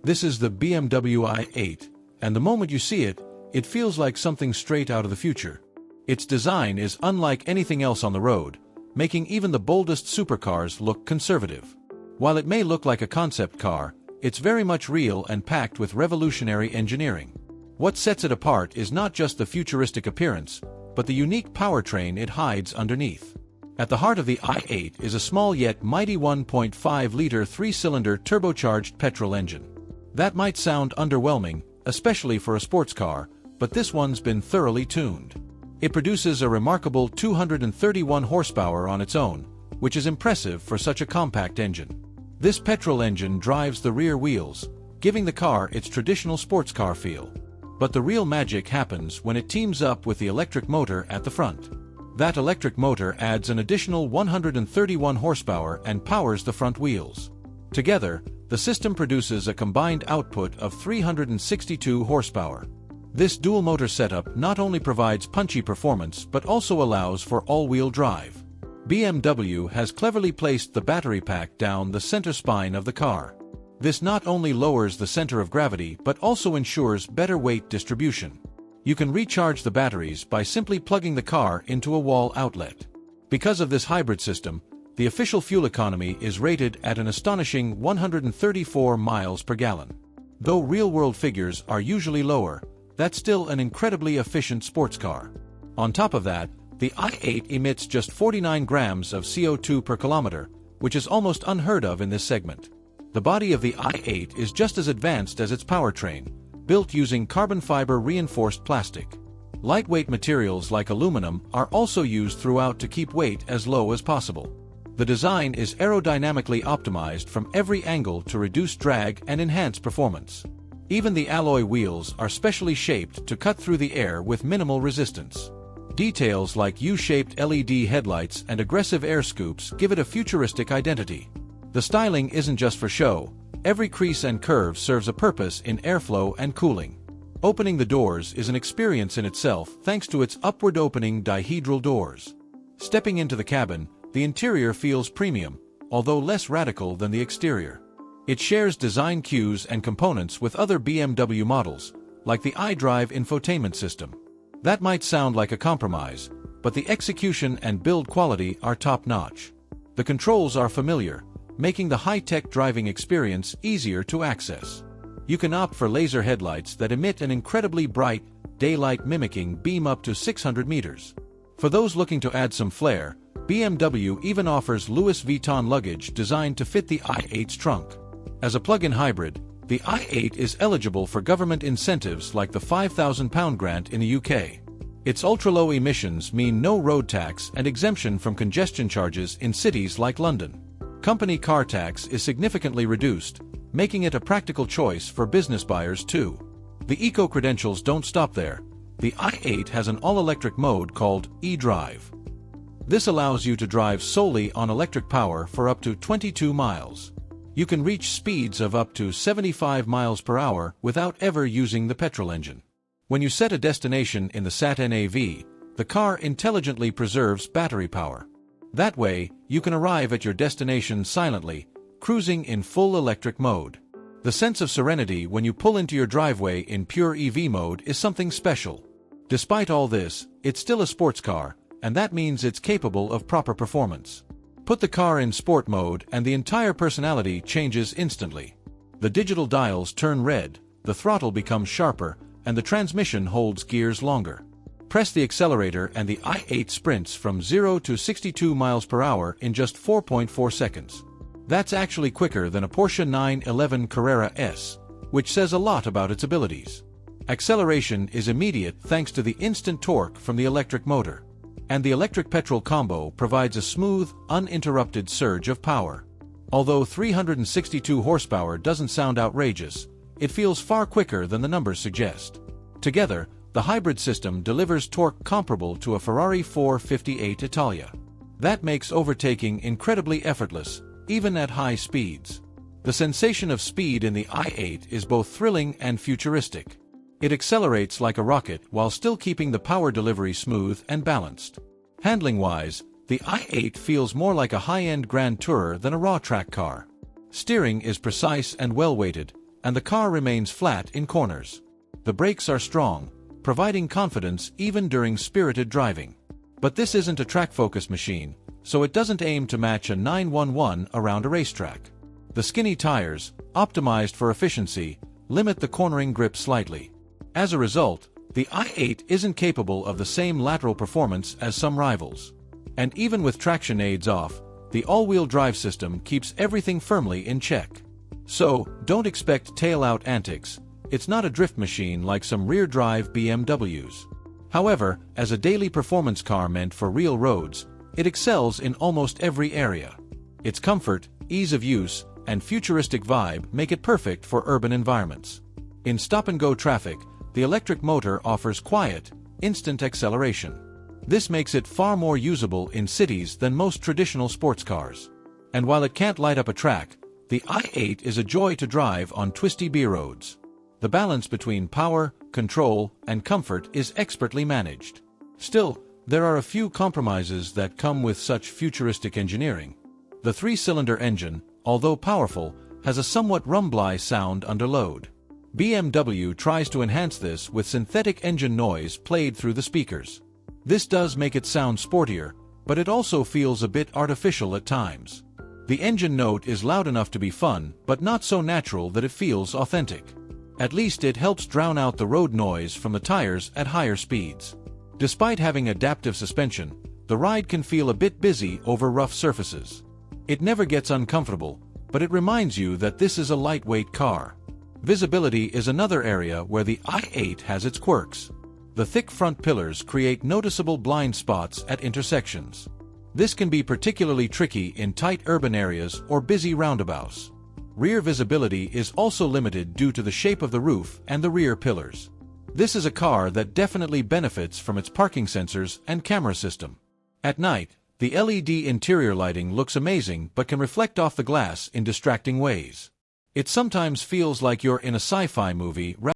This is the BMW i8, and the moment you see it, it feels like something straight out of the future. Its design is unlike anything else on the road, making even the boldest supercars look conservative. While it may look like a concept car, it's very much real and packed with revolutionary engineering. What sets it apart is not just the futuristic appearance, but the unique powertrain it hides underneath. At the heart of the i8 is a small yet mighty 1.5-liter three-cylinder turbocharged petrol engine. That might sound underwhelming, especially for a sports car, but this one's been thoroughly tuned. It produces a remarkable 231 horsepower on its own, which is impressive for such a compact engine. This petrol engine drives the rear wheels, giving the car its traditional sports car feel. But the real magic happens when it teams up with the electric motor at the front. That electric motor adds an additional 131 horsepower and powers the front wheels. Together, the system produces a combined output of 362 horsepower. This dual-motor setup not only provides punchy performance but also allows for all-wheel drive. BMW has cleverly placed the battery pack down the center spine of the car. This not only lowers the center of gravity but also ensures better weight distribution. You can recharge the batteries by simply plugging the car into a wall outlet. Because of this hybrid system, the official fuel economy is rated at an astonishing 134 miles per gallon. Though real-world figures are usually lower, that's still an incredibly efficient sports car. On top of that, the i8 emits just 49 grams of CO2 per kilometer, which is almost unheard of in this segment. The body of the i8 is just as advanced as its powertrain, built using carbon fiber reinforced plastic. Lightweight materials like aluminum are also used throughout to keep weight as low as possible. The design is aerodynamically optimized from every angle to reduce drag and enhance performance. Even the alloy wheels are specially shaped to cut through the air with minimal resistance. Details like U-shaped LED headlights and aggressive air scoops give it a futuristic identity. The styling isn't just for show. Every crease and curve serves a purpose in airflow and cooling. Opening the doors is an experience in itself thanks to its upward-opening dihedral doors. Stepping into the cabin, the interior feels premium, although less radical than the exterior. It shares design cues and components with other BMW models, like the iDrive infotainment system. That might sound like a compromise, but the execution and build quality are top-notch. The controls are familiar, making the high-tech driving experience easier to access. You can opt for laser headlights that emit an incredibly bright, daylight-mimicking beam up to 600 meters. For those looking to add some flair, BMW even offers Louis Vuitton luggage designed to fit the i8's trunk. As a plug-in hybrid, the i8 is eligible for government incentives like the £5,000 grant in the UK. Its ultra-low emissions mean no road tax and exemption from congestion charges in cities like London. Company car tax is significantly reduced, making it a practical choice for business buyers too. The eco-credentials don't stop there. The i8 has an all-electric mode called eDrive. This allows you to drive solely on electric power for up to 22 miles. You can reach speeds of up to 75 miles per hour without ever using the petrol engine. When you set a destination in the sat-nav, the car intelligently preserves battery power. That way, you can arrive at your destination silently, cruising in full electric mode. The sense of serenity when you pull into your driveway in pure EV mode is something special. Despite all this, it's still a sports car, and that means it's capable of proper performance. Put the car in sport mode and the entire personality changes instantly. The digital dials turn red, the throttle becomes sharper, and the transmission holds gears longer. Press the accelerator and the i8 sprints from 0 to 62 miles per hour in just 4.4 seconds. That's actually quicker than a Porsche 911 Carrera S, which says a lot about its abilities. Acceleration is immediate thanks to the instant torque from the electric motor. And the electric-petrol combo provides a smooth, uninterrupted surge of power. Although 362 horsepower doesn't sound outrageous, it feels far quicker than the numbers suggest. Together, the hybrid system delivers torque comparable to a Ferrari 458 Italia. That makes overtaking incredibly effortless, even at high speeds. The sensation of speed in the i8 is both thrilling and futuristic. It accelerates like a rocket while still keeping the power delivery smooth and balanced. Handling-wise, the i8 feels more like a high-end Grand Tourer than a raw track car. Steering is precise and well-weighted, and the car remains flat in corners. The brakes are strong, providing confidence even during spirited driving. But this isn't a track-focused machine, so it doesn't aim to match a 911 around a racetrack. The skinny tires, optimized for efficiency, limit the cornering grip slightly. As a result, the i8 isn't capable of the same lateral performance as some rivals. And even with traction aids off, the all-wheel drive system keeps everything firmly in check. So, don't expect tail-out antics. It's not a drift machine like some rear-drive BMWs. However, as a daily performance car meant for real roads, it excels in almost every area. Its comfort, ease of use, and futuristic vibe make it perfect for urban environments. In stop-and-go traffic, the electric motor offers quiet, instant acceleration. This makes it far more usable in cities than most traditional sports cars. And while it can't light up a track, the i8 is a joy to drive on twisty B-roads. The balance between power, control, and comfort is expertly managed. Still, there are a few compromises that come with such futuristic engineering. The three-cylinder engine, although powerful, has a somewhat rumbly sound under load. BMW tries to enhance this with synthetic engine noise played through the speakers. This does make it sound sportier, but it also feels a bit artificial at times. The engine note is loud enough to be fun, but not so natural that it feels authentic. At least it helps drown out the road noise from the tires at higher speeds. Despite having adaptive suspension, the ride can feel a bit busy over rough surfaces. It never gets uncomfortable, but it reminds you that this is a lightweight car. Visibility is another area where the i8 has its quirks. The thick front pillars create noticeable blind spots at intersections. This can be particularly tricky in tight urban areas or busy roundabouts. Rear visibility is also limited due to the shape of the roof and the rear pillars. This is a car that definitely benefits from its parking sensors and camera system. At night, the LED interior lighting looks amazing but can reflect off the glass in distracting ways. It sometimes feels like you're in a sci-fi movie